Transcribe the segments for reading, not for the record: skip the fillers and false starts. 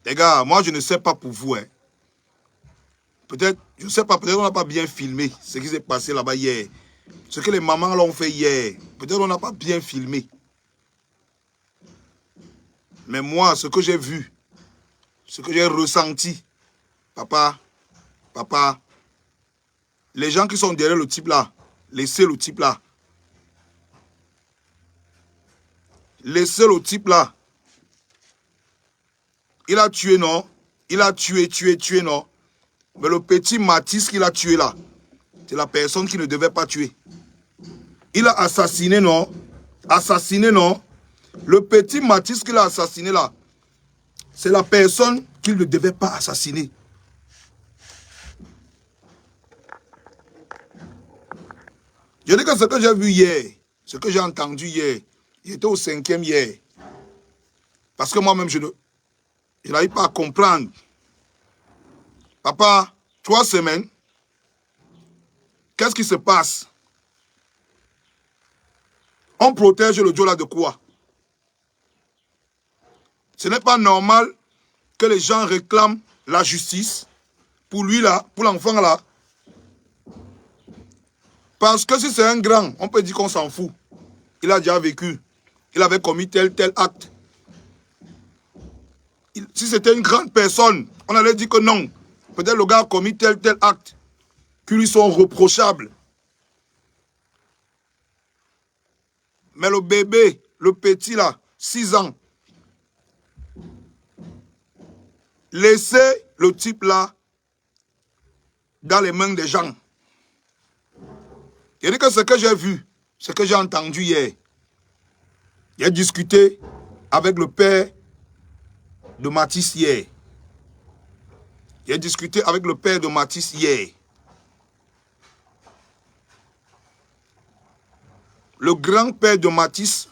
Les gars, moi, je ne sais pas pour vous. Hein. Peut-être, je ne sais pas, peut-être on n'a pas bien filmé ce qui s'est passé là-bas hier. Ce que les mamans l'ont fait hier. Peut-être on n'a pas bien filmé. Mais moi, ce que j'ai vu, ce que j'ai ressenti, papa, les gens qui sont derrière le type là, laissez le type là. Laissez le type là. Il a tué, non? Il a tué, non? Mais le petit Matisse qu'il a tué là, c'est la personne qui ne devait pas tuer. Il a assassiné, non? Assassiné, non? Le petit Matisse qu'il a assassiné là, c'est la personne qu'il ne devait pas assassiner. Je dis que ce que j'ai vu hier, ce que j'ai entendu hier, j'étais au 5e hier. Parce que moi-même, je n'arrive pas à comprendre. Papa, 3 semaines, qu'est-ce qui se passe? On protège le Diola de quoi? Ce n'est pas normal que les gens réclament la justice pour lui là, pour l'enfant là. Parce que si c'est un grand, on peut dire qu'on s'en fout. Il a déjà vécu. Il avait commis tel acte. Si c'était une grande personne, on allait dire que non. Peut-être le gars a commis tel acte qui lui sont reprochables. Mais le bébé, le petit là, 6 ans, laissez le type là dans les mains des gens. Il dit que ce que j'ai vu, ce que j'ai entendu hier, j'ai discuté avec le père de Matisse hier. J'ai discuté avec le père de Matisse hier. Le grand-père de Matisse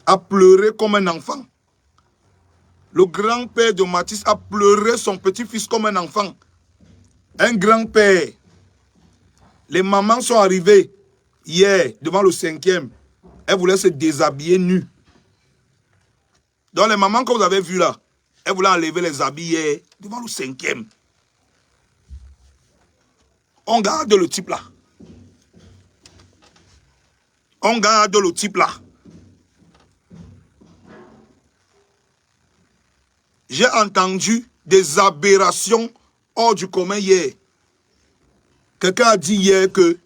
a pleuré comme un enfant. Le grand-père de Matisse a pleuré son petit-fils comme un enfant. Un grand-père. Les mamans sont arrivées hier devant le 5e. Elles voulaient se déshabiller nues. Donc les mamans que vous avez vues là, elles voulaient enlever les habits hier devant le 5e. On garde le type là. On garde le type là. J'ai entendu des aberrations hors du commun hier. Quelqu'un a dit hier que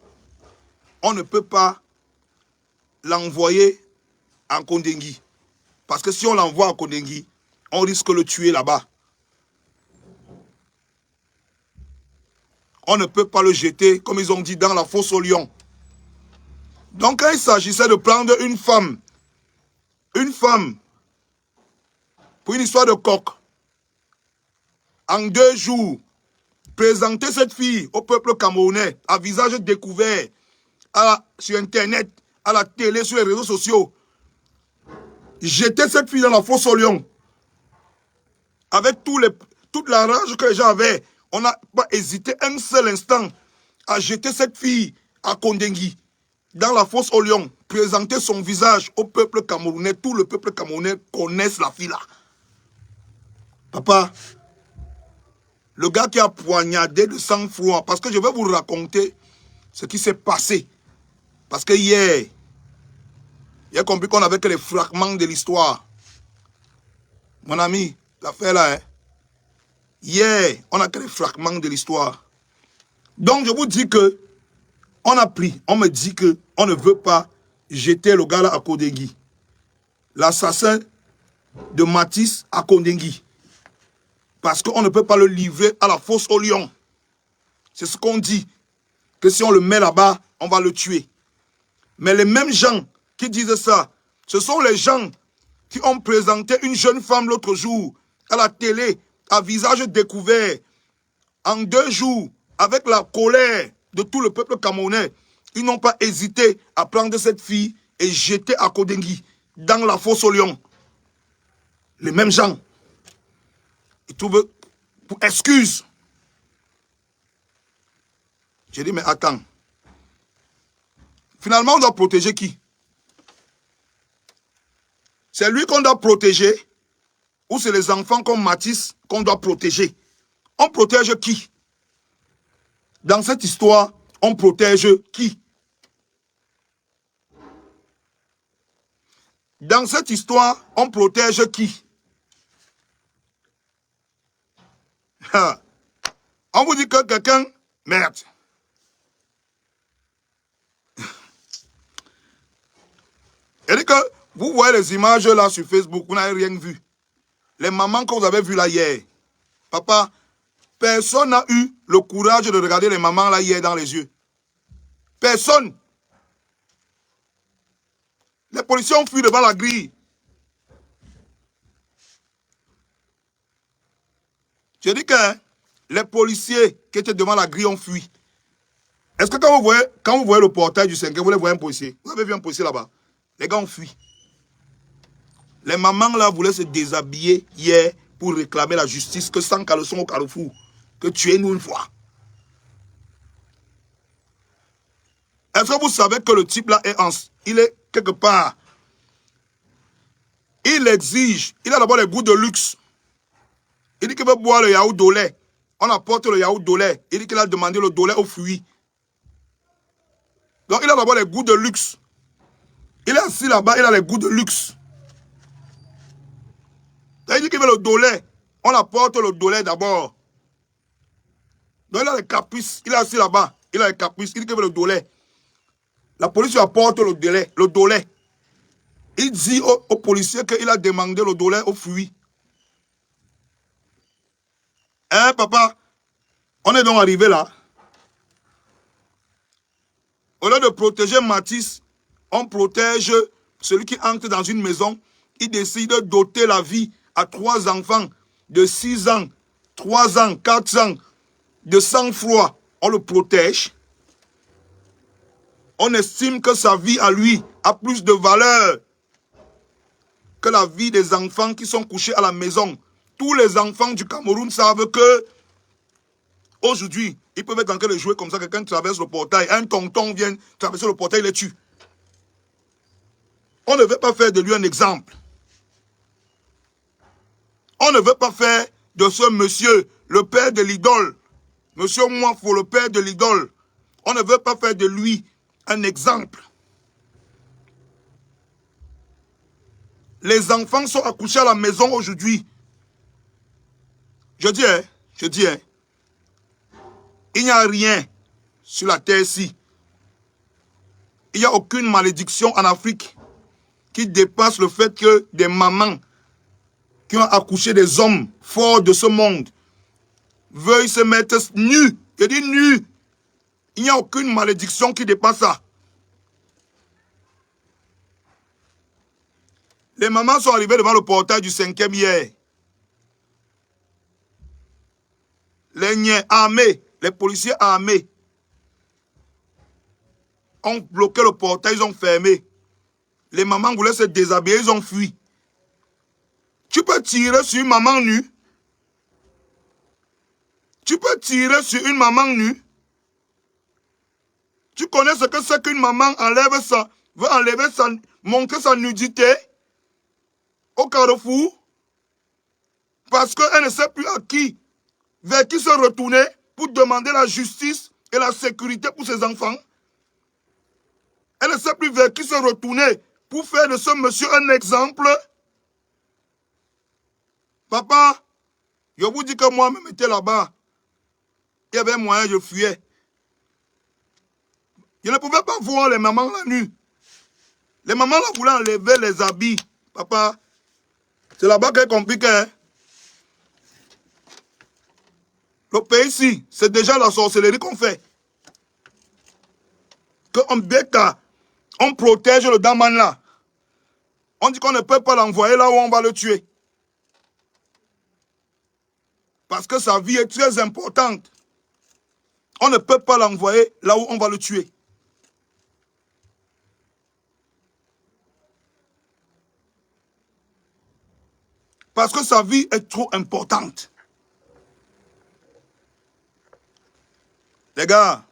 on ne peut pas l'envoyer en Kondengui. Parce que si on l'envoie en Kondengui, on risque de le tuer là-bas. On ne peut pas le jeter, comme ils ont dit, dans la fosse au lion. Donc quand il s'agissait de prendre une femme, pour une histoire de coq, en 2 jours, présenter cette fille au peuple camerounais, à visage découvert, sur Internet, à la télé, sur les réseaux sociaux, jeter cette fille dans la fosse au lion, avec toute la rage que les gens avaient, on n'a pas hésité un seul instant à jeter cette fille à Kondengui, dans la fosse au lion, présenter son visage au peuple camerounais. Tout le peuple camerounais connaisse la fille là. Papa, le gars qui a poignardé de sang-froid, parce que je vais vous raconter ce qui s'est passé. Parce que hier, j'ai compris qu'on avait que les fragments de l'histoire. Mon ami, l'affaire là, hein? Hier, on n'a que les fragments de l'histoire. Donc je vous dis que, on me dit que on ne veut pas jeter le gars là à Kondengui. L'assassin de Matisse à Kondengui. Parce qu'on ne peut pas le livrer à la fosse au lion. C'est ce qu'on dit. Que si on le met là-bas, on va le tuer. Mais les mêmes gens qui disent ça, ce sont les gens qui ont présenté une jeune femme l'autre jour à la télé, à visage découvert, en 2 jours, avec la colère de tout le peuple camerounais. Ils n'ont pas hésité à prendre cette fille et jeter à Kondengui, dans la fosse au lion. Les mêmes gens. Ils trouvent pour excuse. J'ai dit, mais attends. Finalement, on doit protéger qui? C'est lui qu'on doit protéger. ou c'est les enfants comme Matisse qu'on doit protéger? On protège qui? Dans cette histoire, on protège qui? Dans cette histoire, on protège qui? On vous dit que quelqu'un... Merde. C'est-à-dire que vous voyez les images là sur Facebook, vous n'avez rien vu. Les mamans que vous avez vues là hier. Papa, personne n'a eu le courage de regarder les mamans là hier dans les yeux. Personne. Les policiers ont fui devant la grille. Je dis que les policiers qui étaient devant la grille ont fui. Est-ce que quand vous voyez le portail du 5e, vous voyez un policier? Vous avez vu un policier là-bas? Les gars ont fui. Les mamans là voulaient se déshabiller hier pour réclamer la justice que sans caleçon au carrefour, que tuez-nous une fois. Est-ce que vous savez que le type là il est quelque part? Il exige, il a d'abord les goûts de luxe. Il dit qu'il veut boire le yaourt au lait. On apporte le yaourt au lait. Il dit qu'il a demandé le lait au fruit. Donc il a d'abord les goûts de luxe. Il est assis là-bas, il a les goûts de luxe. Donc, il dit qu'il veut le lait. On apporte le lait d'abord. Donc il a les caprices. Il est assis là-bas. Il a les caprices. Il dit qu'il veut le lait. La police lui apporte le lait. Il dit aux policiers qu'il a demandé le lait au fruit. Hein, papa? On est donc arrivé là. Au lieu de protéger Matisse, on protège celui qui entre dans une maison. Il décide de doter la vie à 3 enfants de 6 ans, 3 ans, 4 ans, de sang-froid. On le protège. On estime que sa vie à lui a plus de valeur que la vie des enfants qui sont couchés à la maison. Tous les enfants du Cameroun savent que aujourd'hui, ils peuvent être en train de jouer comme ça, quelqu'un traverse le portail, un tonton vient traverser le portail, il les tue. On ne veut pas faire de lui un exemple. On ne veut pas faire de ce monsieur le père de l'idole. Monsieur Mouafo, le père de l'idole. On ne veut pas faire de lui un exemple. Les enfants sont accouchés à la maison aujourd'hui. Je dis, il n'y a rien sur la terre-ci. Il n'y a aucune malédiction en Afrique qui dépasse le fait que des mamans qui ont accouché des hommes forts de ce monde veuillent se mettre nus. Je dis nus. Il n'y a aucune malédiction qui dépasse ça. Les mamans sont arrivées devant le portail du 5e hier. Les niais armés, les policiers armés ont bloqué le portail, ils ont fermé. Les mamans voulaient se déshabiller, ils ont fui. Tu peux tirer sur une maman nue. Tu peux tirer sur une maman nue. Tu connais ce que c'est qu'une maman veut montrer sa nudité au carrefour parce qu'elle ne sait plus vers qui se retourner pour demander la justice et la sécurité pour ses enfants. Elle ne sait plus vers qui se retourner pour faire de ce monsieur un exemple. Papa, je vous dis que moi, je me mettais là-bas. Il y avait moyen, je fuyais. Je ne pouvais pas voir les mamans la nuit. Les mamans là voulaient enlever les habits. Papa, c'est là-bas qu'elle complique. Hein? Le pays ici, c'est déjà la sorcellerie qu'on fait. On protège le daman là. On dit qu'on ne peut pas l'envoyer là où on va le tuer. Parce que sa vie est très importante. On ne peut pas l'envoyer là où on va le tuer. Parce que sa vie est trop importante. Les gars,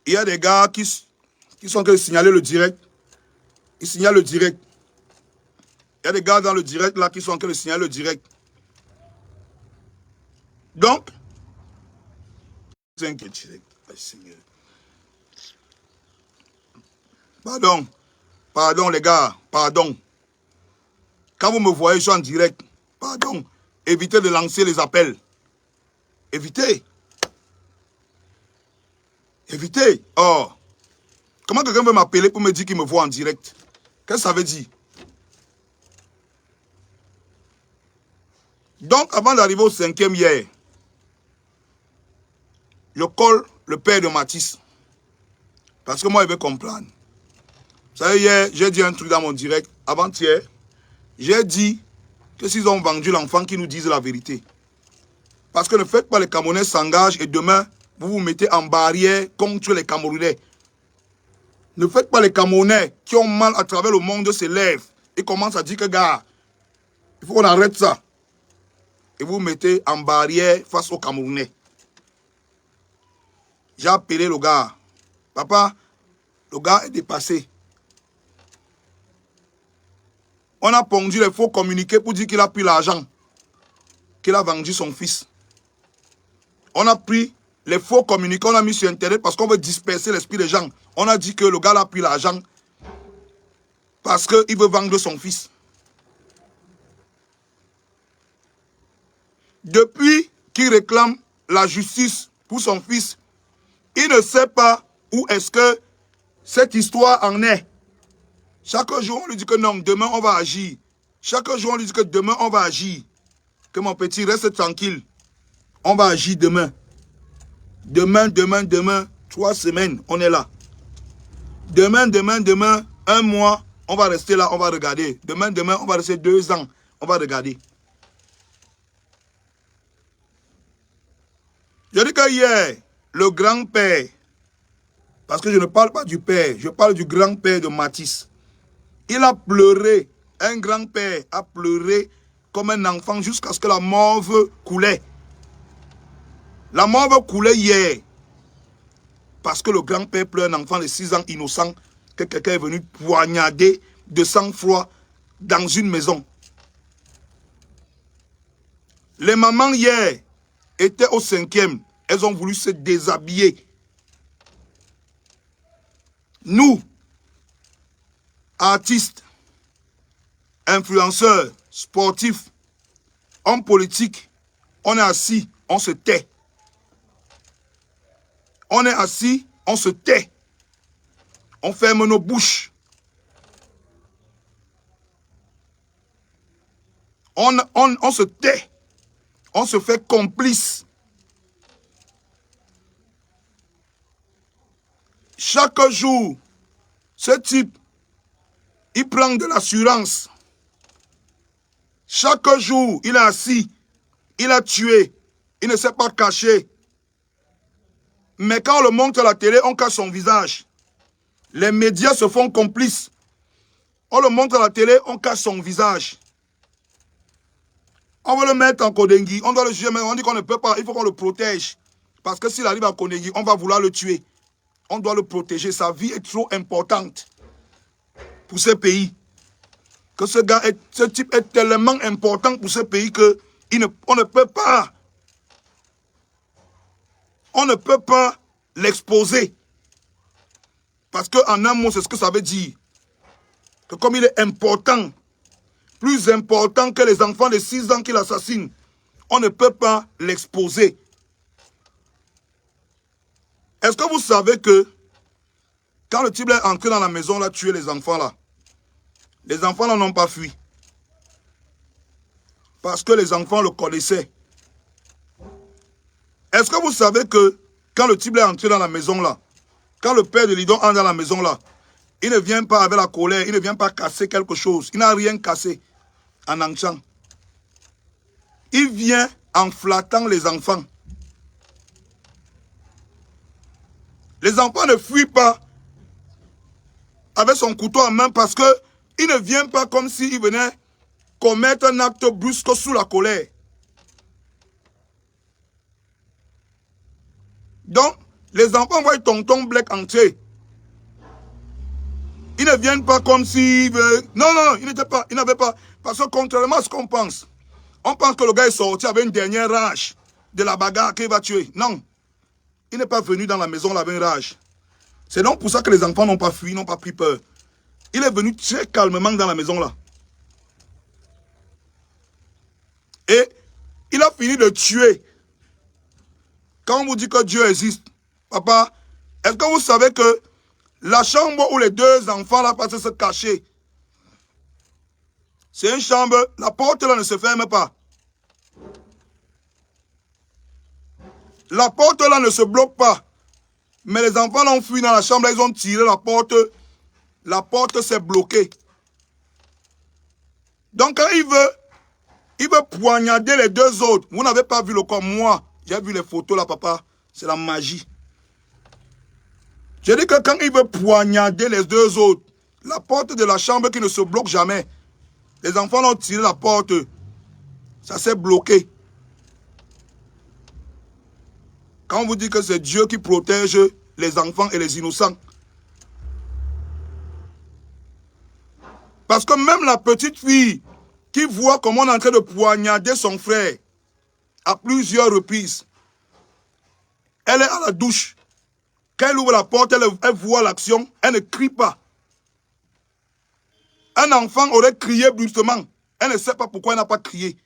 il y a des gars qui sont en train de signaler le direct. Ils signalent le direct. Il y a des gars dans le direct là qui sont en train de signaler le direct. Donc, pardon, pardon les gars, pardon. Quand vous me voyez, je suis en direct. Pardon, évitez de lancer les appels. Évitez. Évitez. Oh. Comment quelqu'un veut m'appeler pour me dire qu'il me voit en direct? Qu'est-ce que ça veut dire? Donc, avant d'arriver au 5e hier, je colle le père de Matisse. Parce que moi, il veut comprendre. Vous savez, hier, j'ai dit un truc dans mon direct. Avant-hier, j'ai dit que s'ils ont vendu l'enfant, qu'ils nous disent la vérité. Parce que ne faites pas les Camerounais s'engagent et demain, vous vous mettez en barrière contre les Camerounais. Ne faites pas les Camerounais qui ont mal à travers le monde se lèvent et commencent à dire que, gars, il faut qu'on arrête ça. Et vous vous mettez en barrière face aux Camerounais. J'ai appelé le gars. Papa, le gars est dépassé. On a pondu les faux communiqués pour dire qu'il a pris l'argent, qu'il a vendu son fils. On a pris les faux communiqués, on a mis sur Internet parce qu'on veut disperser l'esprit des gens. On a dit que le gars a pris l'argent parce qu'il veut vendre son fils. Depuis qu'il réclame la justice pour son fils, il ne sait pas où est-ce que cette histoire en est. Chaque jour, on lui dit que non, demain, on va agir. Chaque jour, on lui dit que demain, on va agir. Que mon petit, reste tranquille. On va agir demain. Demain, 3 semaines, on est là. Demain, un mois, on va rester là, on va regarder. Demain, on va rester 2 ans, on va regarder. Je dis que hier, le grand-père, parce que je ne parle pas du père, je parle du grand-père de Matisse. Il a pleuré, un grand-père a pleuré comme un enfant jusqu'à ce que la morve coulait. La morve coulait hier. Parce que le grand-père pleure un enfant de 6 ans innocent que quelqu'un est venu poignarder de sang-froid dans une maison. Les mamans hier étaient au 5e. Elles ont voulu se déshabiller. Nous, artistes, influenceurs, sportifs, hommes politiques, on est assis, on se tait. On est assis, on se tait. On ferme nos bouches. On se tait. On se fait complice. Chaque jour, ce type, il prend de l'assurance. Chaque jour, il est assis. Il a tué. Il ne s'est pas caché. Mais quand on le montre à la télé, on cache son visage. Les médias se font complices. On le montre à la télé, on cache son visage. On veut le mettre en Kodengui. On doit le juger, mais on dit qu'on ne peut pas. Il faut qu'on le protège. Parce que s'il arrive à Kodengui, on va vouloir le tuer. On doit le protéger. Sa vie est trop importante pour ce pays. Que ce type est tellement important pour ce pays que on ne peut pas. On ne peut pas l'exposer. Parce qu'en un mot, c'est ce que ça veut dire. Que comme il est important, plus important que les enfants de 6 ans qu'il assassine, on ne peut pas l'exposer. Est-ce que vous savez que quand le type est entré dans la maison, là, tué les enfants là, les enfants là n'ont pas fui. Parce que les enfants le connaissaient. Est-ce que vous savez que quand le type est entré dans la maison là, quand le père de Lidon entre dans la maison là, il ne vient pas avec la colère, il ne vient pas casser quelque chose. Il n'a rien cassé en entrant. Il vient en flattant les enfants. Les enfants ne fuient pas avec son couteau en main parce qu'il ne vient pas comme s'il venait commettre un acte brusque sous la colère. Donc, les enfants voient tonton Black entrer. Ils ne viennent pas comme s'ils veulent... Non, il n'était pas, il n'avait pas. Parce que contrairement à ce qu'on pense, on pense que le gars est sorti avec une dernière rage de la bagarre qu'il va tuer. Non. Il n'est pas venu dans la maison avec une rage. C'est donc pour ça que les enfants n'ont pas fui, n'ont pas pris peur. Il est venu très calmement dans la maison là. Et il a fini de tuer. Quand on vous dit que Dieu existe, papa, est-ce que vous savez que la chambre où les deux enfants là passent se cacher, c'est une chambre, la porte là ne se ferme pas. La porte là ne se bloque pas. Mais les enfants l'ont fui dans la chambre, ils ont tiré la porte. La porte s'est bloquée. Donc quand il veut poignarder les deux autres. Vous n'avez pas vu le corps. Moi, j'ai vu les photos là, papa. C'est la magie. Je dis que quand il veut poignarder les deux autres, la porte de la chambre qui ne se bloque jamais, les enfants ont tiré la porte. Ça s'est bloqué. Quand on vous dit que c'est Dieu qui protège les enfants et les innocents. Parce que même la petite fille qui voit comment on est en train de poignarder son frère à plusieurs reprises, elle est à la douche. Quand elle ouvre la porte, elle voit l'action, elle ne crie pas. Un enfant aurait crié brusquement. Elle ne sait pas pourquoi elle n'a pas crié.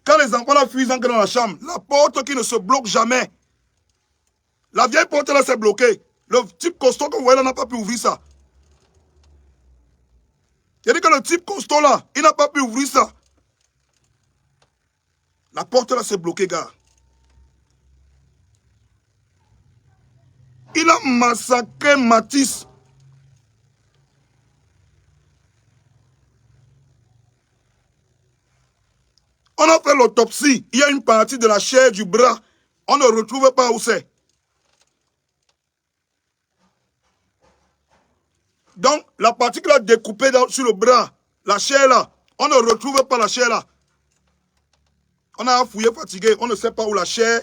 Quand les enfants la fuient dans la chambre, la porte qui ne se bloque jamais. La vieille porte là s'est bloquée. Le type costaud que vous voyez là n'a pas pu ouvrir ça. Il dit que le type costaud là, il n'a pas pu ouvrir ça. La porte là s'est bloquée, gars. Il a massacré Matisse. On a fait l'autopsie. Il y a une partie de la chair du bras. On ne retrouve pas où c'est. Donc, la partie qu'il a découpée sur le bras, la chair là, on ne retrouve pas la chair là. On a fouillé fatigué. On ne sait pas où la chair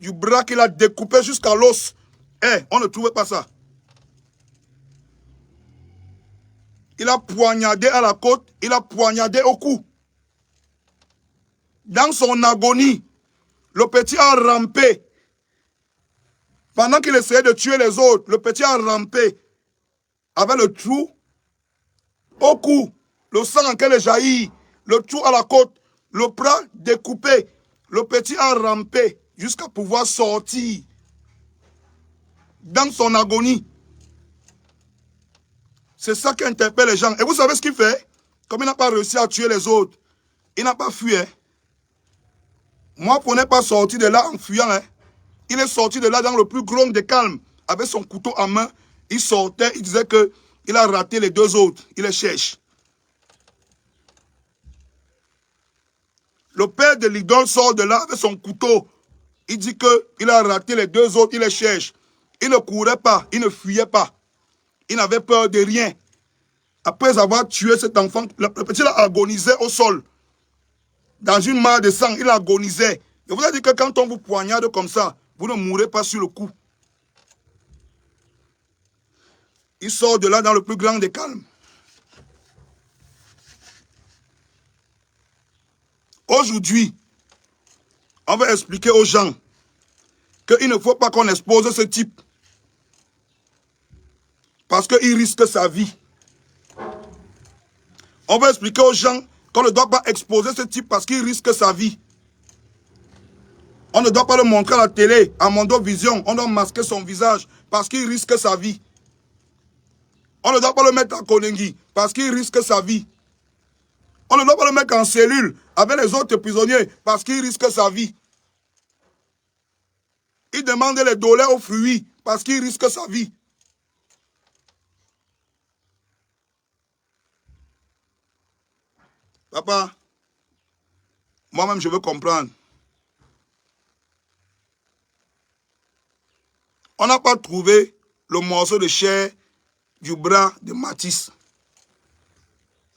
du bras qu'il a découpé jusqu'à l'os. On ne trouve pas ça. Il a poignardé à la côte. Il a poignardé au cou. Dans son agonie, le petit a rampé. Pendant qu'il essayait de tuer les autres, le petit a rampé avec le trou au cou, le sang en lequel il jaillit, le trou à la côte, le bras découpé. Le petit a rampé jusqu'à pouvoir sortir dans son agonie. C'est ça qui interpelle les gens. Et vous savez ce qu'il fait? Comme il n'a pas réussi à tuer les autres, il n'a pas fui. Moi, pour ne pas sortir de là en fuyant, il est sorti de là dans le plus grand des calmes, avec son couteau à main. Il sortait, il disait qu'il a raté les deux autres. Il les cherche. Le père de l'idole sort de là avec son couteau. Il dit qu'il a raté les deux autres, il les cherche. Il ne courait pas, il ne fuyait pas. Il n'avait peur de rien. Après avoir tué cet enfant, le petit a agonisé au sol. Dans une mare de sang, il agonisait. Je vous ai dit que quand on vous poignarde comme ça, vous ne mourrez pas sur le coup. Il sort de là dans le plus grand des calmes. Aujourd'hui, on va expliquer aux gens qu'il ne faut pas qu'on expose ce type. Parce qu'il risque sa vie. On va expliquer aux gens qu'on ne doit pas exposer ce type parce qu'il risque sa vie. On ne doit pas le montrer à la télé, à Mondovision. On doit masquer son visage parce qu'il risque sa vie. On ne doit pas le mettre à Konengi parce qu'il risque sa vie. On ne doit pas le mettre en cellule avec les autres prisonniers parce qu'il risque sa vie. Il demande les dollars aux fruits parce qu'il risque sa vie. Papa, moi-même je veux comprendre. On n'a pas trouvé le morceau de chair du bras de Matisse.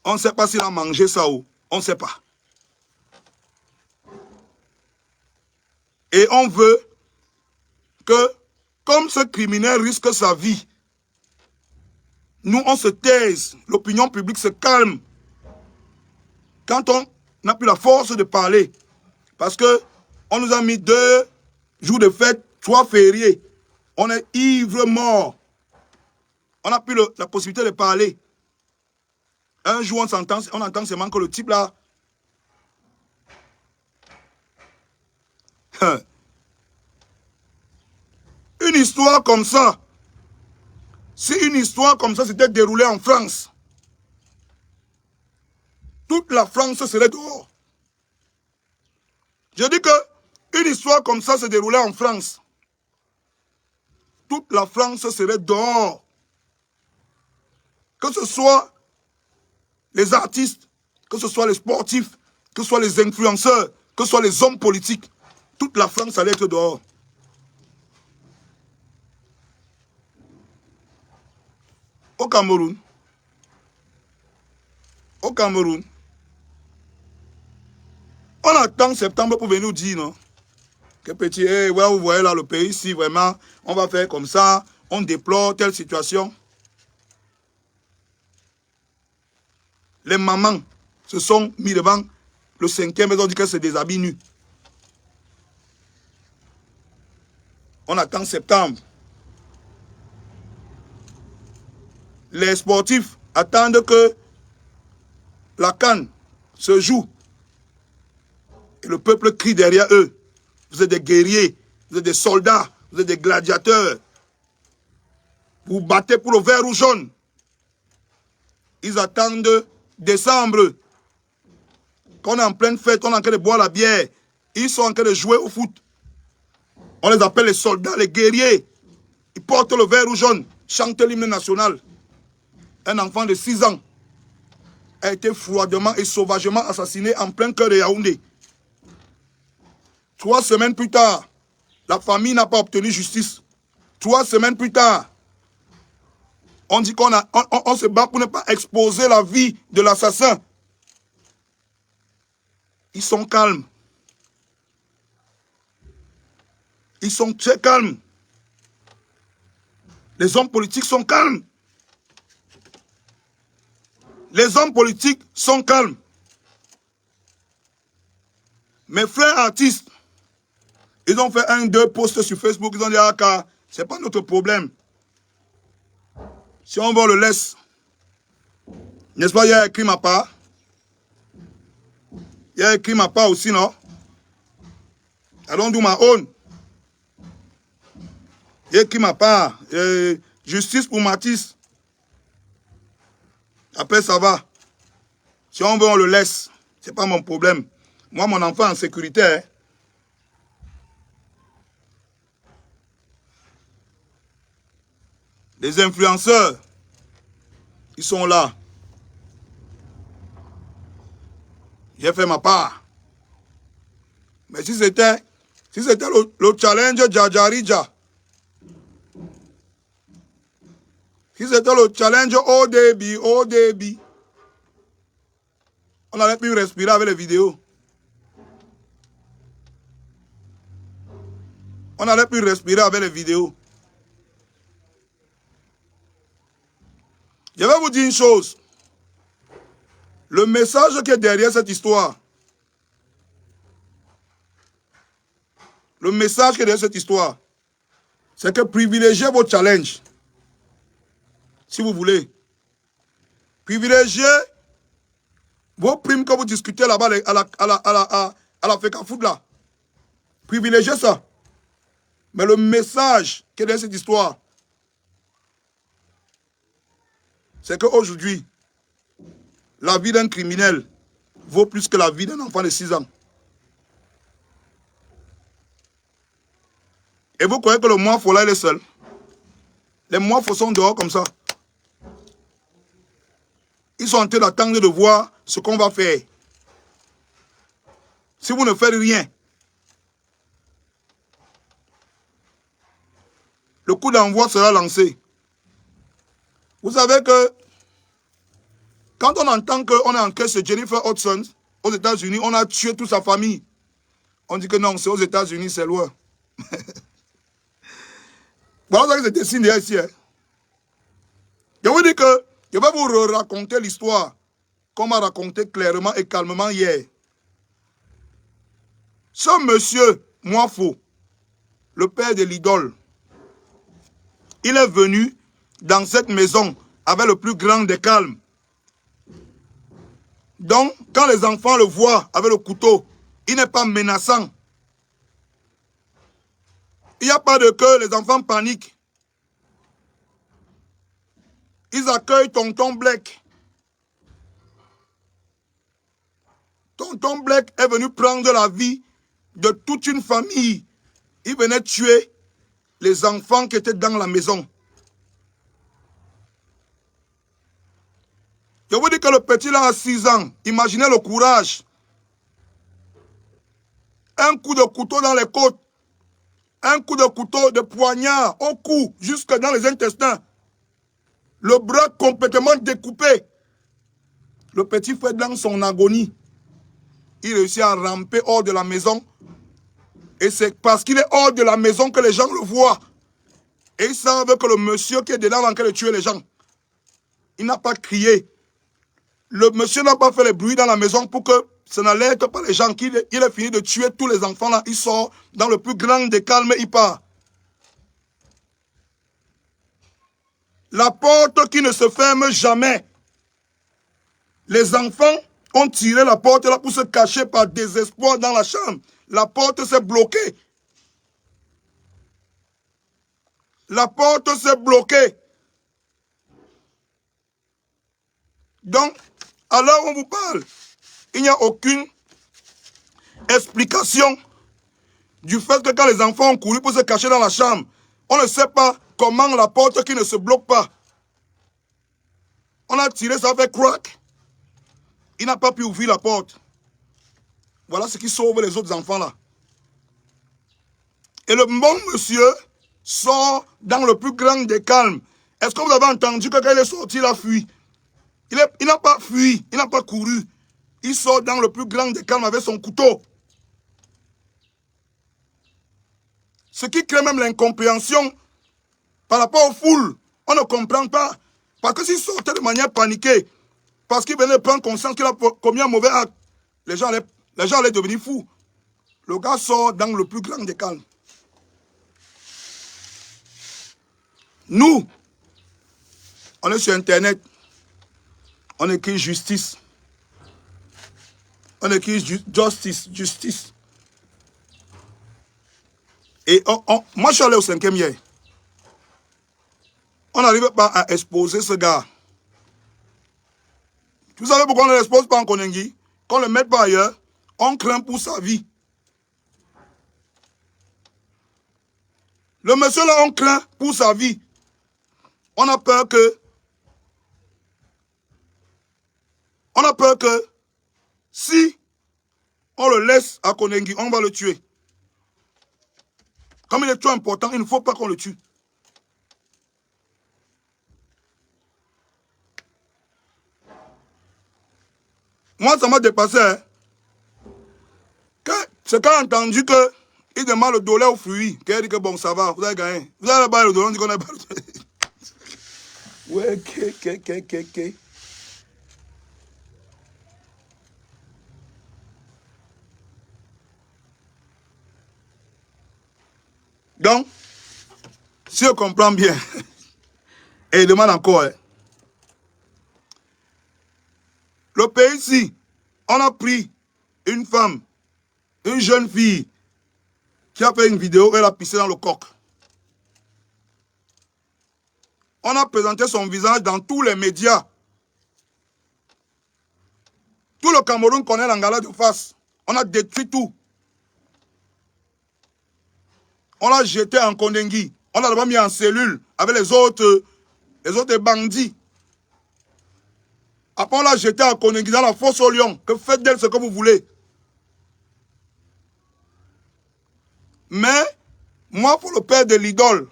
On ne sait pas s'il a mangé ça ou on ne sait pas. Et on veut que, comme ce criminel risque sa vie, nous on se taise, l'opinion publique se calme. quand on n'a plus la force de parler, parce que on nous a mis 2 jours de fête, 3 fériés, on est ivre mort. On n'a plus la possibilité de parler. Un jour, on entend seulement que le type là, une histoire comme ça, si une histoire comme ça s'était déroulée en France, toute la France serait dehors. Je dis que une histoire comme ça se déroulait en France, toute la France serait dehors. Que ce soit les artistes, que ce soit les sportifs, que ce soit les influenceurs, que ce soit les hommes politiques, toute la France allait être dehors. Au Cameroun, on attend septembre pour venir nous dire, non? Que petit, ouais, vous voyez là le pays, ici, vraiment, on va faire comme ça, on déplore telle situation. Les mamans se sont mis devant le 5e, ils ont dit que c'est des habits nus. On attend septembre. Les sportifs attendent que la CAN se joue. Et le peuple crie derrière eux. Vous êtes des guerriers, vous êtes des soldats, vous êtes des gladiateurs. Vous battez pour le vert ou jaune. Ils attendent décembre. Quand on est en pleine fête, on est en train de boire la bière. Ils sont en train de jouer au foot. On les appelle les soldats, les guerriers. Ils portent le vert ou jaune, chantent l'hymne national. Un enfant de 6 ans a été froidement et sauvagement assassiné en plein cœur de Yaoundé. 3 semaines plus tard, la famille n'a pas obtenu justice. 3 semaines plus tard, on dit qu'on se bat pour ne pas exposer la vie de l'assassin. Ils sont calmes. Ils sont très calmes. Les hommes politiques sont calmes. Les hommes politiques sont calmes. Mes frères artistes, ils ont fait 1-2 posts sur Facebook. Ils ont dit, ah, c'est pas notre problème. Si on veut, on le laisse. N'est-ce pas, il y a écrit ma part. Il y a écrit ma part aussi, non? I don't do my own. Il y a écrit ma part. Justice pour Matisse. Après, ça va. Si on veut, on le laisse. C'est pas mon problème. Moi, mon enfant en sécurité. Hein. Les influenceurs, ils sont là. J'ai fait ma part. Mais si c'était le challenge Djajarija, si c'était le challenge au débit, on n'allait plus respirer avec les vidéos. On n'allait plus respirer avec les vidéos. Je vais vous dire une chose. Le message qui est derrière cette histoire, le message qui est derrière cette histoire, c'est que privilégiez vos challenges. Si vous voulez. Privilégiez vos primes que vous discutez là-bas à la FECA Foot là. Privilégiez ça. Mais le message qui est derrière cette histoire, c'est qu'aujourd'hui, la vie d'un criminel vaut plus que la vie d'un enfant de 6 ans. Et vous croyez que le moifo là, il est seul? Les moifos sont dehors comme ça. Ils sont en train d'attendre de voir ce qu'on va faire. Si vous ne faites rien, le coup d'envoi sera lancé. Vous savez que quand on entend qu'on a encaissé Jennifer Hudson aux États-Unis, on a tué toute sa famille. On dit que non, c'est aux États-Unis, c'est loin. Voilà ce que je dessine ici. Hein. Je vous dis que je vais vous raconter l'histoire qu'on m'a raconté clairement et calmement hier. Ce monsieur, Moifo, le père de l'idole, il est venu dans cette maison avec le plus grand des calmes. Donc, quand les enfants le voient avec le couteau, il n'est pas menaçant. Il n'y a pas de que les enfants paniquent. Ils accueillent tonton Black. Tonton Black est venu prendre la vie de toute une famille. Il venait tuer les enfants qui étaient dans la maison. Je vous dis que le petit là a 6 ans. Imaginez le courage. Un coup de couteau dans les côtes. Un coup de couteau de poignard au cou, jusque dans les intestins. Le bras complètement découpé. Le petit fait dans son agonie. Il réussit à ramper hors de la maison. Et c'est parce qu'il est hors de la maison que les gens le voient. Et ils savent que le monsieur qui est dedans est en train de tuer les gens. Il n'a pas crié. Le monsieur n'a pas fait les bruits dans la maison pour que ça n'alerte pas les gens. Il a fini de tuer tous les enfants là. Il sort dans le plus grand des calmes et il part. La porte qui ne se ferme jamais. Les enfants ont tiré la porte là pour se cacher par désespoir dans la chambre. La porte s'est bloquée. La porte s'est bloquée. Donc, à l'heure où on vous parle, il n'y a aucune explication du fait que quand les enfants ont couru pour se cacher dans la chambre, on ne sait pas comment la porte qui ne se bloque pas. On a tiré, ça fait crack. Il n'a pas pu ouvrir la porte. Voilà ce qui sauve les autres enfants là. Et le bon monsieur sort dans le plus grand des calmes. Est-ce que vous avez entendu que quand il est sorti, il a fui? Il n'a pas fui, il n'a pas couru. Il sort dans le plus grand des calmes avec son couteau. Ce qui crée même l'incompréhension par rapport aux foules. On ne comprend pas. Parce que s'il sortait de manière paniquée, parce qu'il venait prendre conscience qu'il a commis un mauvais acte, les gens allaient devenir fous. Le gars sort dans le plus grand des calmes. Nous, on est sur Internet. On écrit justice. On écrit justice. Et moi, je suis allé au 5e hier. On n'arrive pas à exposer ce gars. Vous savez pourquoi on ne l'expose pas en Konengi? Qu'on ne le mette pas ailleurs, on craint pour sa vie. Le monsieur là, on craint pour sa vie. On a peur que si on le laisse à Konengi, on va le tuer. Comme il est trop important, il ne faut pas qu'on le tue. Moi, ça m'a dépassé. Hein. C'est quand j'ai entendu qu'il demande le dollar au fruit. Qu'il dit que bon, ça va, vous avez gagné. Vous avez pas le dollar, on dit qu'on n'a pas le dollar. Ouais, ok. Donc, si on comprend bien, et il demande encore, hein, le pays ici, on a pris une femme, une jeune fille, qui a fait une vidéo, elle a pissé dans le coq. On a présenté son visage dans tous les médias. Tout le Cameroun connaît l'Angala de face. On a détruit tout. On l'a jeté en Kondengi. On l'a d'abord mis en cellule avec les autres bandits. Après, on l'a jeté en Kondengi dans la fosse au lion. Que faites d'elle ce que vous voulez. Mais, moi, pour le père de l'idole,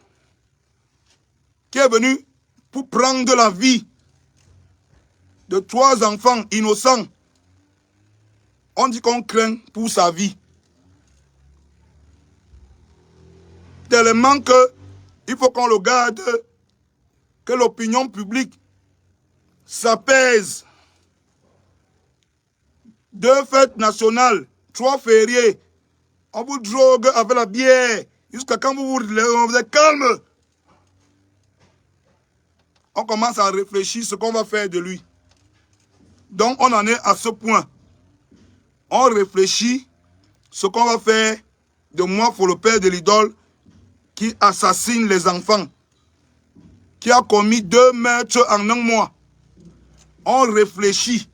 qui est venu pour prendre la vie de 3 enfants innocents, on dit qu'on craint pour sa vie. Tellement que il faut qu'on le garde, que l'opinion publique s'apaise. 2 fêtes nationales, 3 fériés. On vous drogue avec la bière. Jusqu'à quand vous êtes calme. On commence à réfléchir ce qu'on va faire de lui. Donc on en est à ce point. On réfléchit ce qu'on va faire de moi pour le père de l'idole qui assassine les enfants, qui a commis 2 meurtres en 1 mois. On réfléchit.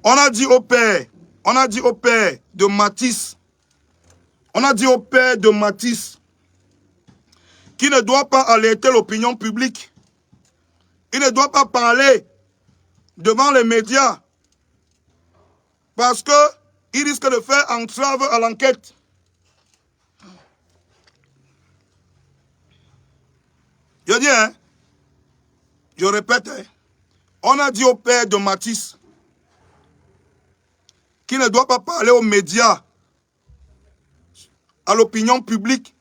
On a dit au père de Matisse, qui ne doit pas alerter l'opinion publique. Il ne doit pas parler devant les médias parce qu'il risque de faire entrave à l'enquête. Je dis, hein, je répète, hein, on a dit au père de Matisse qu'il ne doit pas parler aux médias, à l'opinion publique,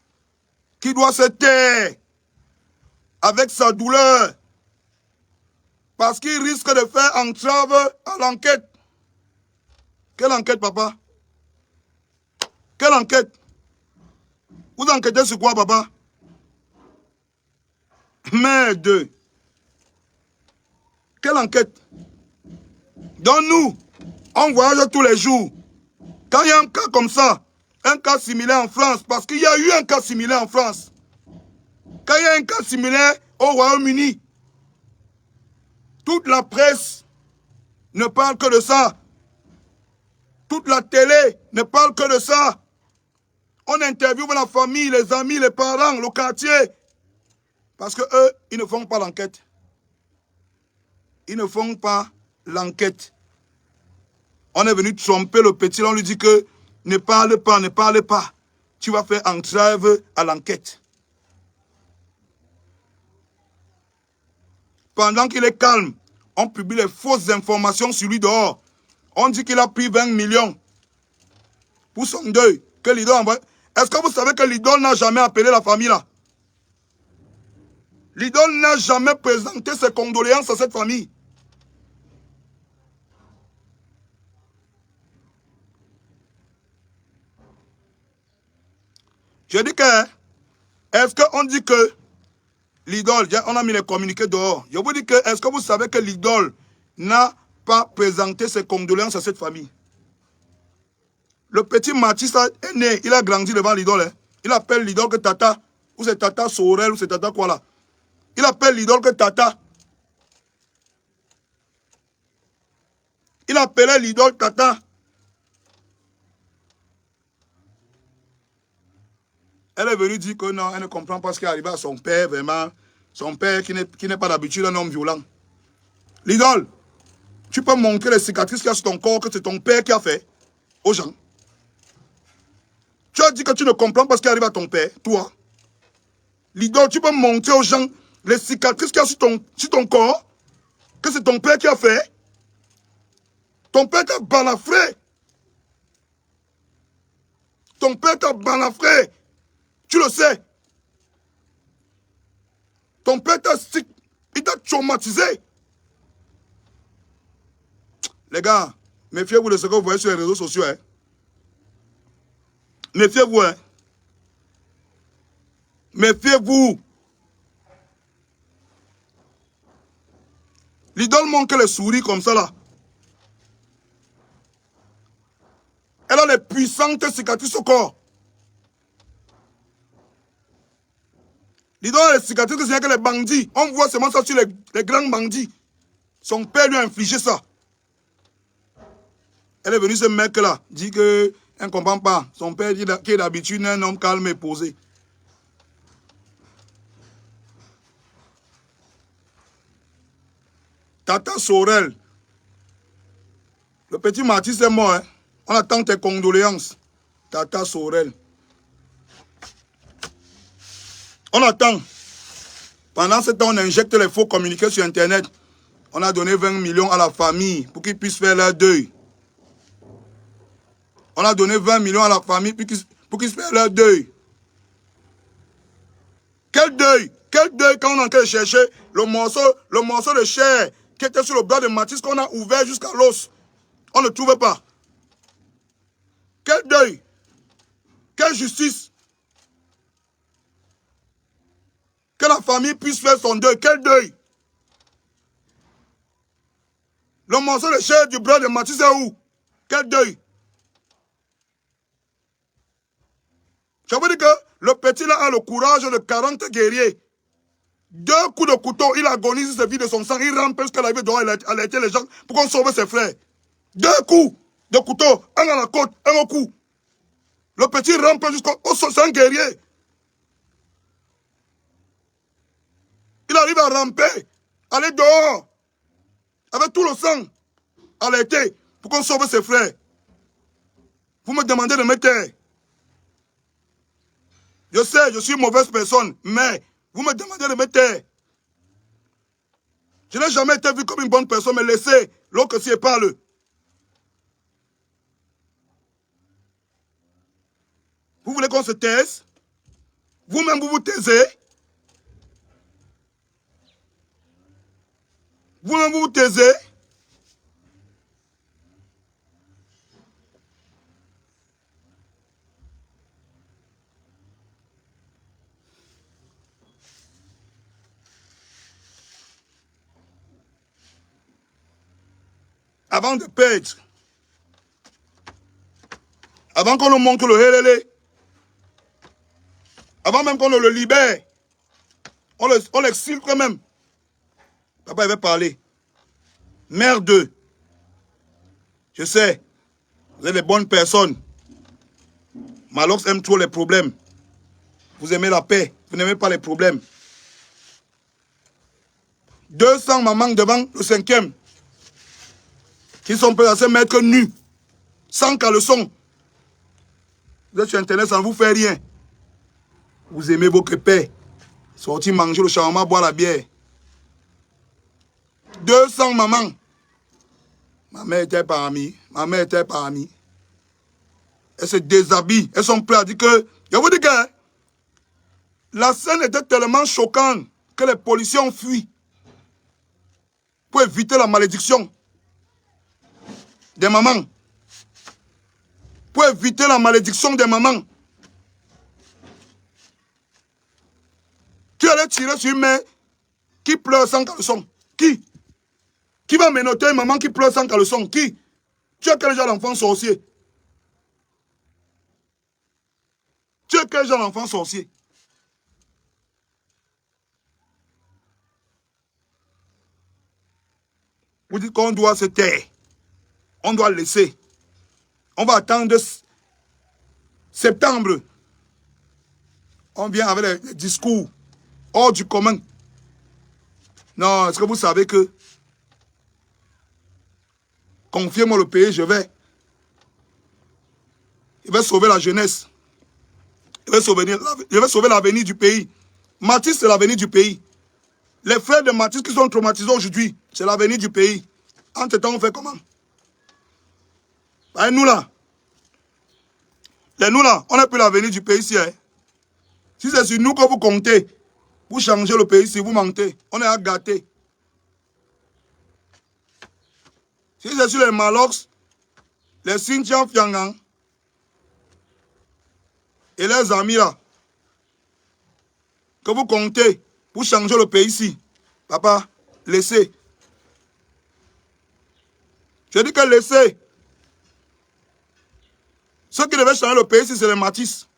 qu'il doit se taire avec sa douleur parce qu'il risque de faire entrave à l'enquête. Quelle enquête, papa? Quelle enquête? Vous enquêtez sur quoi, papa? Merde. Quelle enquête? Donc nous, on voyage tous les jours. Quand il y a un cas comme ça, un cas similaire en France, parce qu'il y a eu un cas similaire en France. Quand il y a un cas similaire au Royaume-Uni, toute la presse ne parle que de ça. Toute la télé ne parle que de ça. On interviewe la famille, les amis, les parents, le quartier. Parce que eux, ils ne font pas l'enquête. Ils ne font pas l'enquête. On est venu tromper le petit, on lui dit que ne parle pas, ne parle pas. Tu vas faire entrave à l'enquête. Pendant qu'il est calme, on publie les fausses informations sur lui dehors. On dit qu'il a pris 20 millions pour son deuil. Que l'idole envoie. Est-ce que vous savez que l'idole n'a jamais appelé la famille là? L'idole n'a jamais présenté ses condoléances à cette famille. Je dis que, est-ce qu'on dit que l'idole, on a mis les communiqués dehors. Je vous dis que, est-ce que vous savez que l'idole n'a pas présenté ses condoléances à cette famille? Le petit Mathis est né, il a grandi devant l'idole. Hein. Il appelle l'idole que Tata, ou c'est Tata Sorel, ou c'est Tata quoi là. Il appelle l'idole que Tata. Il appelait l'idole Tata. Elle est venue dire que non, elle ne comprend pas ce qui est arrivé à son père, vraiment. Son père qui n'est pas d'habitude un homme violent. L'idole, tu peux montrer les cicatrices qu'il y a sur ton corps que c'est ton père qui a fait aux gens. Tu as dit que tu ne comprends pas ce qui arrive à ton père, toi. L'idole, tu peux montrer aux gens les cicatrices qu'il y a sur ton corps, que c'est ton père qui a fait. Ton père t'a balafré. Ton père t'a balafré. Tu le sais. Ton père il t'a traumatisé. Les gars, méfiez-vous de ce que vous voyez sur les réseaux sociaux. Hein. Méfiez-vous. Hein. Méfiez-vous. L'idole manque les souris comme ça là. Elle a les puissantes cicatrices au corps. L'idole a les cicatrices que c'est que les bandits. On voit seulement ça sur les grands bandits. Son père lui a infligé ça. Elle est venue, ce mec-là, dit qu'elle ne comprend pas. Son père dit qu'il est d'habitude un homme calme et posé. Tata Sorel. Le petit Mathis est mort. Hein? On attend tes condoléances. Tata Sorel. On attend. Pendant ce temps, on injecte les faux communiqués sur Internet. On a donné 20 millions à la famille pour qu'ils puissent faire leur deuil. On a donné 20 millions à la famille pour qu'ils fassent leur deuil. Quel deuil? Quel deuil quand on a entré chercher le morceau de chair qui était sur le bras de Mathis qu'on a ouvert jusqu'à l'os. On ne trouve pas. Quel deuil? Quelle justice? Que la famille puisse faire son deuil. Quel deuil? Le morceau de chair du bras de Mathis est où? Quel deuil? Je vous dis que le petit là a le courage de 40 guerriers. 2 coups de couteau, il agonise, se vide de son sang, il rampe jusqu'à la vie dehors, il a alerté les gens pour qu'on sauve ses frères. 2 coups de couteau, un à la côte, un au cou. Le petit rampe jusqu'au sol, c'est un guerrier. Il arrive à ramper, aller dehors, avec tout le sang, alerté, pour qu'on sauve ses frères. Vous me demandez de me taire. Je sais, je suis une mauvaise personne, mais vous me demandez de me taire. Je n'ai jamais été vu comme une bonne personne, mais laissez l'autre s'y parle. Vous voulez qu'on se taise? Vous-même, vous vous taisez? Vous-même, vous vous taisez? Avant de perdre, avant qu'on nous montre le hélélé, avant même qu'on ne le libère, on l'exile quand même. Papa, il va parler. Mère d'eux, je sais, vous êtes des bonnes personnes. Malox aime trop les problèmes. Vous aimez la paix, vous n'aimez pas les problèmes. 200 mamans devant le 5e, qui sont prêts à se mettre nus, sans caleçon. Vous êtes sur Internet, ça ne vous fait rien. Vous aimez votre paix. Sortir manger le shawarma, boire la bière. 200 mamans. Ma mère était parmi. Ma mère était parmi. Elles se déshabillent. Elles sont prêtes à dire que... Je vous dis que la scène était tellement choquante que les policiers ont fui pour éviter la malédiction des mamans. Pour éviter la malédiction des mamans. Qui allait tirer sur une mère qui pleure sans caleçon? Qui? Qui va menotter une maman qui pleure sans caleçon? Qui? Tu es quel genre d'enfant sorcier? Tu es quel genre d'enfant sorcier? Vous dites qu'on doit se taire. On doit laisser. On va attendre septembre. On vient avec les discours hors du commun. Non, est-ce que vous savez que confiez-moi le pays, je vais. Il va sauver la jeunesse. Il va sauver l'avenir du pays. Mathis, c'est l'avenir du pays. Les frères de Mathis qui sont traumatisés aujourd'hui, c'est l'avenir du pays. Entre-temps, on fait comment? Et nous là, on n'a plus l'avenir du pays ici. Hein. Si c'est sur nous que vous comptez, vous changez le pays, si vous mentez, on est à gâter. Si c'est sur les Malox, les Xinjiang Fiangang et les amis là, que vous comptez pour changer le pays ici, papa, laissez. Je dis que laissez. Ceux qui devaient changer le pays ici, c'est les Mathis.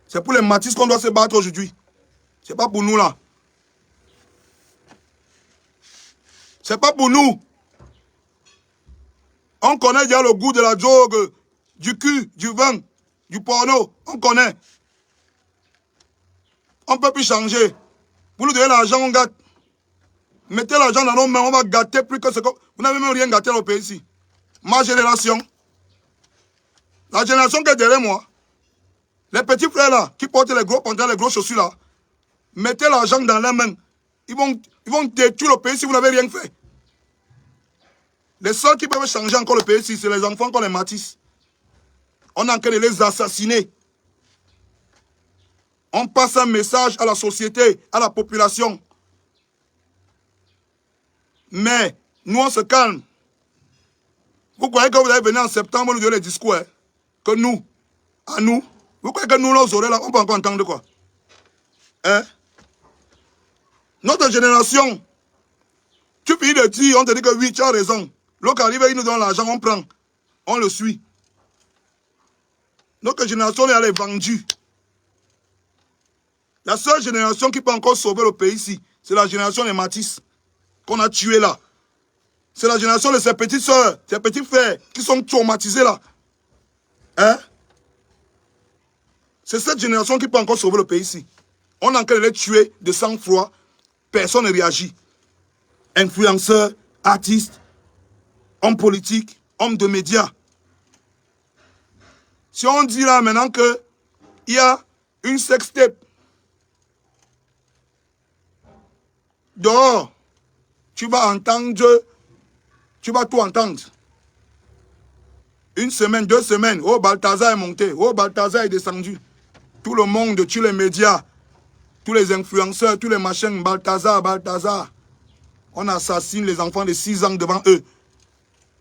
C'est pour les Mathis qu'on doit se battre aujourd'hui. C'est pas pour nous là. C'est pas pour nous. On connaît déjà le goût de la drogue, du cul, du vin, du porno. On connaît. On ne peut plus changer. Vous nous donnez l'argent, on gâte. Mettez l'argent dans nos mains, on va gâter plus que ce que... Vous n'avez même rien gâté dans le pays ici. Ma génération. La génération qui est derrière moi. Les petits frères là, qui portent les gros pantalons, les gros chaussures là. Mettez l'argent dans leurs mains. Ils vont détruire le pays si vous n'avez rien fait. Les seuls qui peuvent changer encore le pays ici, c'est les enfants comme les Mathis. On est en train de les assassiner. On passe un message à la société, à la population. Mais, nous on se calme. Vous croyez que vous allez venir en septembre nous donner les discours, hein? Que nous, à nous, vous croyez que nous, nos oreilles, là, on peut encore entendre quoi? Hein? Notre génération, tu finis de dire, on te dit que oui, tu as raison. L'autre arrive, il nous donne l'argent, on prend. On le suit. Notre génération, elle est vendue. La seule génération qui peut encore sauver le pays ici, c'est la génération des Matisse, qu'on a tué là. C'est la génération de ses petites soeurs, ses petits frères, qui sont traumatisés là. Hein? C'est cette génération qui peut encore sauver le pays ici. On est en train de les tuer de sang-froid. Personne ne réagit. Influenceurs, artistes, hommes politiques, hommes de médias. Si on dit là maintenant qu'il y a une sextape dehors, tu vas entendre, tu vas tout entendre. Une semaine, 2 semaines, oh Balthazar est monté, oh Balthazar est descendu. Tout le monde, tous les médias, tous les influenceurs, tous les machins, Balthazar, Balthazar. On assassine les enfants de 6 ans devant eux.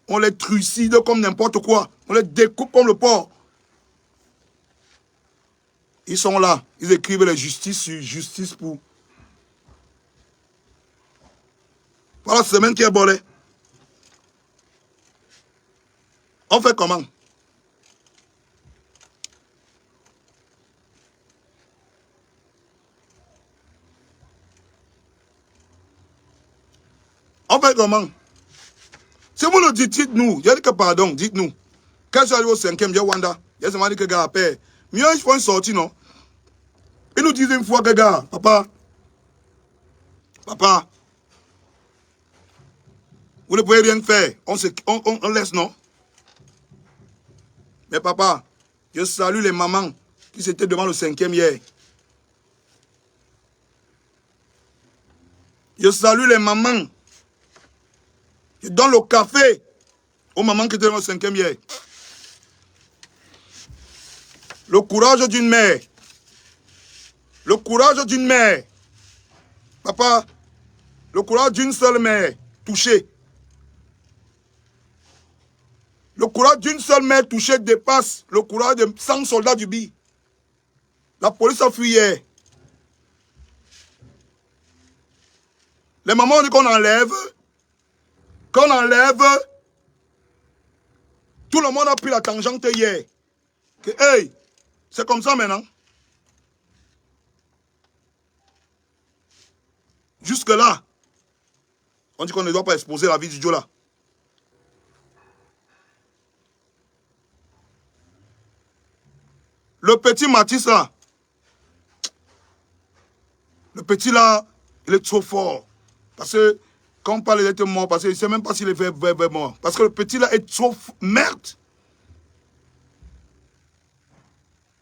On les trucide comme n'importe quoi. On les découpe comme le porc. Ils sont là. Ils écrivent les justices sur justice pour... Voilà la semaine qui est bolée. On fait comment? On fait comment? Si vous nous dites, dites-nous. J'ai dit que pardon, dites-nous. Quand je suis arrivé au 5e, j'ai Wanda. J'ai dit que gars, père. Mieux, il faut une sortie, non? Ils nous disent une fois que gars, papa, vous ne pouvez rien faire. On laisse, non? Mais papa, je salue les mamans qui étaient devant le 5e hier. Je salue les mamans. Je donne le café aux mamans qui étaient devant le 5e hier. Le courage d'une mère. Le courage d'une mère. Papa, le courage d'une seule mère touchée. Le courage d'une seule mère touchée dépasse le courage de 100 soldats du BI. La police a fui hier. Les mamans ont dit qu'on enlève. Qu'on enlève. Tout le monde a pris la tangente hier. Que, hey, c'est comme ça maintenant. Jusque-là, on dit qu'on ne doit pas exposer la vie du Dieu là. Le petit Matisse là, le petit là, il est trop fort. Parce que quand on parle d'être mort, parce qu'il ne sait même pas s'il est mort. Parce que le petit là est trop merde.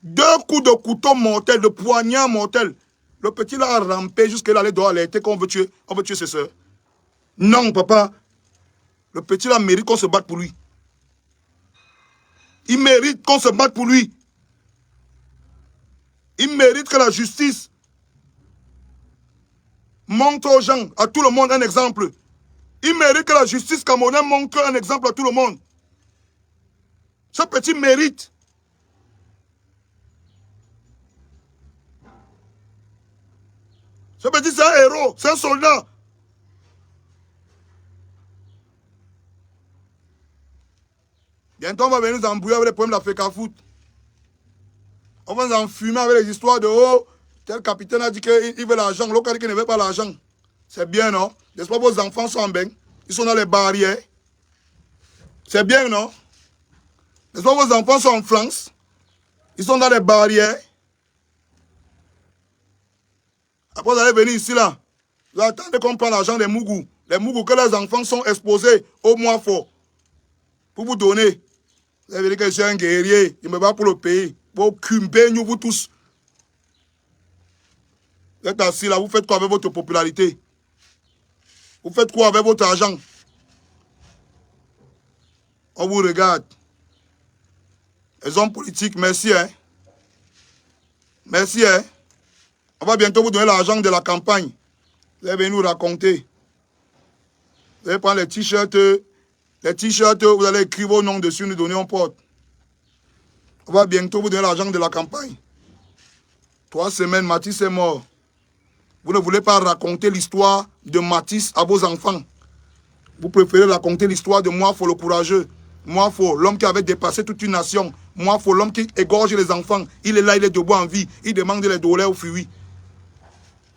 2 coups de couteau mortel, de poignard mortel. Le petit là a rampé jusqu'à là, aller dehors alerter qu'on veut tuer ses soeurs. Non, papa. Le petit là mérite qu'on se batte pour lui. Il mérite qu'on se batte pour lui. Il mérite que la justice montre aux gens, à tout le monde, un exemple. Il mérite que la justice camerounaise montre un exemple à tout le monde. Ce petit mérite. Ce petit, c'est un héros, c'est un soldat. Bientôt, on va venir nous embrouiller avec les problèmes de l'Afrique Foot. On va nous enfumer avec les histoires de oh, tel capitaine a dit qu'il veut l'argent, l'autre a dit qu'il ne veut pas l'argent. C'est bien, non? N'est-ce pas vos enfants sont en bain? Ils sont dans les barrières. C'est bien, non? N'est-ce pas vos enfants sont en France? Ils sont dans les barrières. Après, vous allez venir ici, là. Vous attendez qu'on prenne l'argent des Mougou. Les Mougou que les enfants sont exposés au mois fort. Pour vous donner. Vous allez venir que je suis un guerrier. Il me bat pour le pays. Vous cumbez, nous, vous tous. Vous êtes assis là, vous faites quoi avec votre popularité? Vous faites quoi avec votre argent? On vous regarde. Les hommes politiques, merci, hein. Merci, hein. On va bientôt vous donner l'argent de la campagne. Vous allez venir nous raconter. Vous allez prendre les t-shirts Les t-shirts, vous allez écrire vos noms dessus, nous donner en porte. On va bientôt vous donner l'argent de la campagne. 3 semaines, Matisse est mort. Vous ne voulez pas raconter l'histoire de Matisse à vos enfants. Vous préférez raconter l'histoire de Moafo le courageux. Moafo, l'homme qui avait dépassé toute une nation. Moafo, l'homme qui égorge les enfants. Il est là, il est debout en vie. Il demande les dollars au fuit.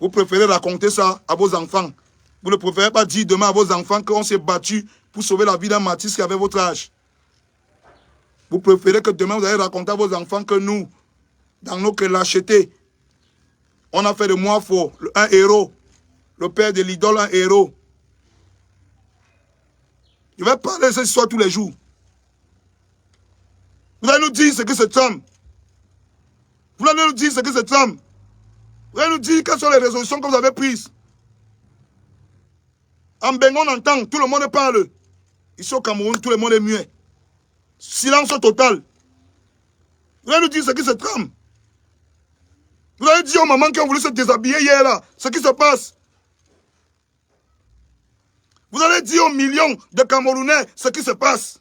Vous préférez raconter ça à vos enfants. Vous ne préférez pas dire demain à vos enfants qu'on s'est battu pour sauver la vie d'un Matisse qui avait votre âge. Vous préférez que demain vous allez raconter à vos enfants que nous, dans notre lâcheté, on a fait de Moafo un héros. Le père de l'idole, un héros. Je vais parler de cette histoire tous les jours. Vous allez nous dire ce que cet homme. Vous allez nous dire ce que cet homme. Vous allez nous dire quelles sont les résolutions que vous avez prises. En Bengon, on entend, tout le monde parle. Ici au Cameroun, tout le monde est muet. Silence total. Vous allez nous dire ce que cet homme. Vous allez dire aux mamans qui ont voulu se déshabiller hier là, ce qui se passe. Vous allez dire aux millions de Camerounais ce qui se passe.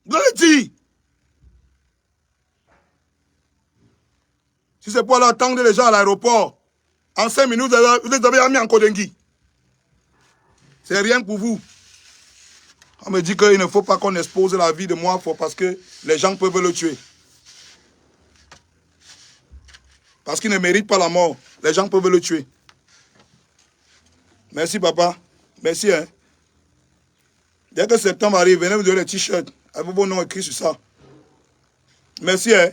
Vous allez dire. Si c'est pour aller attendre les gens à l'aéroport, en 5 minutes, vous les avez mis en Kodengui. C'est rien pour vous. On me dit qu'il ne faut pas qu'on expose la vie de Moafo parce que les gens peuvent le tuer. Parce qu'il ne mérite pas la mort. Les gens peuvent le tuer. Merci, papa. Merci, hein. Dès que septembre arrive, venez me donner les t-shirts avec vos noms écrits sur ça. Merci, hein.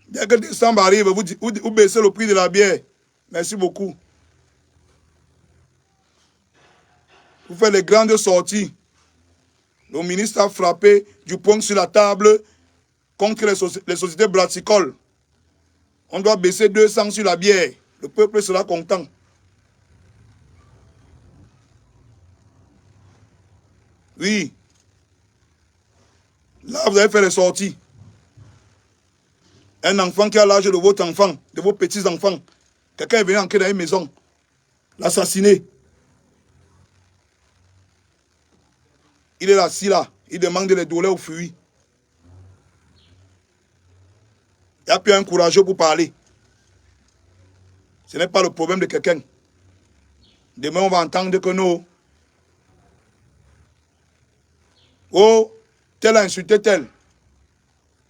Dès que décembre arrive, vous baissez le prix de la bière. Merci beaucoup. Vous faites les grandes sorties. Le ministre a frappé du poing sur la table contre les sociétés brassicoles. On doit baisser 200 sur la bière. Le peuple sera content. Oui. Là, vous avez fait les sorties. Un enfant qui a l'âge de votre enfant, de vos petits-enfants. Quelqu'un est venu entrer dans une maison. L'assassiner. Il est assis là. Il demande les dollars au fuit. Il n'y a plus un courageux pour parler. Ce n'est pas le problème de quelqu'un. Demain, on va entendre que non. Oh, tel a insulté tel.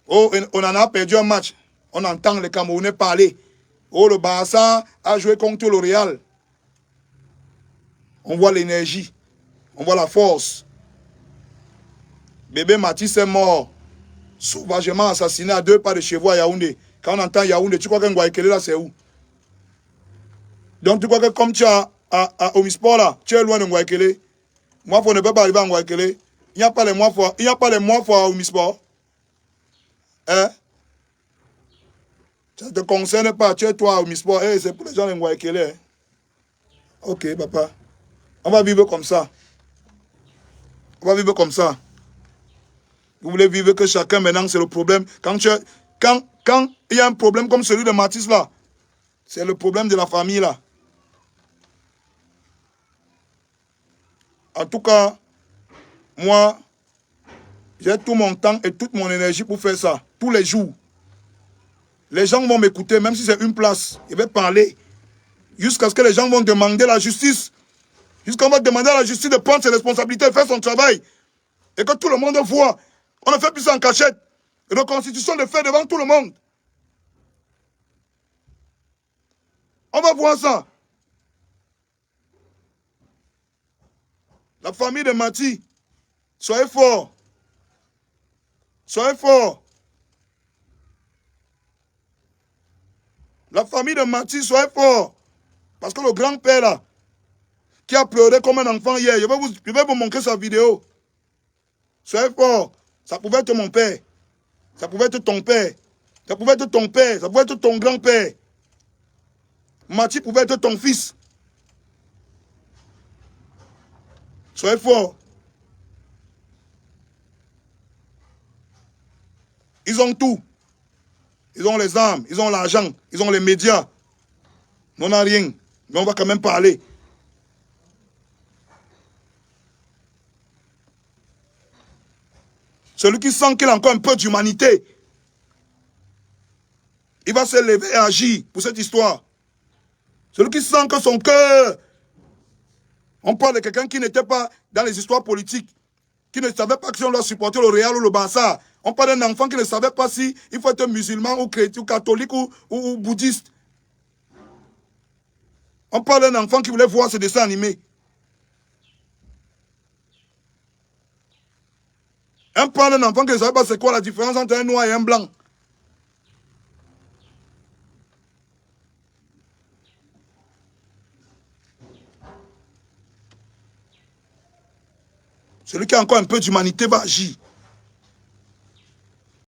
Oh, on en a perdu un match. On entend les Camerounais parler. Oh, le Barça a joué contre le Real. On voit l'énergie. On voit la force. Bébé Matisse est mort. Sauvagement assassiné à 2 pas de chez vous à Yaoundé. Quand on entend Yaoundé, tu crois que Ngouaïkele là, c'est où? Donc tu crois que comme tu es à Omisport là, tu es loin de Ngouaïkele. Moi, on ne peut pas arriver à Ngouaïkele. Il n'y a pas les mois à Omisport. Hein? Ça ne te concerne pas. Tu es toi à Omisport. Hey, c'est pour les gens de Ngouaïkele. Hein? Ok, papa. On va vivre comme ça. On va vivre comme ça. Vous voulez vivre que chacun maintenant, c'est le problème. Quand il y a un problème comme celui de Matisse là, c'est le problème de la famille là. En tout cas, moi, j'ai tout mon temps et toute mon énergie pour faire ça, tous les jours. Les gens vont m'écouter, même si c'est une place. Je vais parler. Jusqu'à ce que les gens vont demander la justice. Jusqu'à ce qu'on va demander à la justice de prendre ses responsabilités, de faire son travail. Et que tout le monde voit. On ne fait plus ça en cachette. Et la Constitution le fait devant tout le monde. On va voir ça. La famille de Mati, soyez forts. Soyez forts. La famille de Mati, soyez forts. Parce que le grand-père là, qui a pleuré comme un enfant hier, je vais vous montrer sa vidéo. Soyez forts. Ça pouvait être mon père. Ça pouvait être ton père. Ça pouvait être ton père. Ça pouvait être ton grand-père. Mati pouvait être ton fils. Soyez forts. Ils ont tout. Ils ont les armes, ils ont l'argent, ils ont les médias. On n'a rien. Mais on va quand même parler. Celui qui sent qu'il a encore un peu d'humanité, il va se lever et agir pour cette histoire. Celui qui sent que son cœur... On parle de quelqu'un qui n'était pas dans les histoires politiques, qui ne savait pas si on doit supporter le Real ou le Barça. On parle d'un enfant qui ne savait pas si il faut être musulman ou chrétien, ou catholique ou bouddhiste. On parle d'un enfant qui voulait voir ce dessin animé. On parle d'un enfant qui ne savait pas c'est quoi la différence entre un noir et un blanc. Celui qui a encore un peu d'humanité va agir.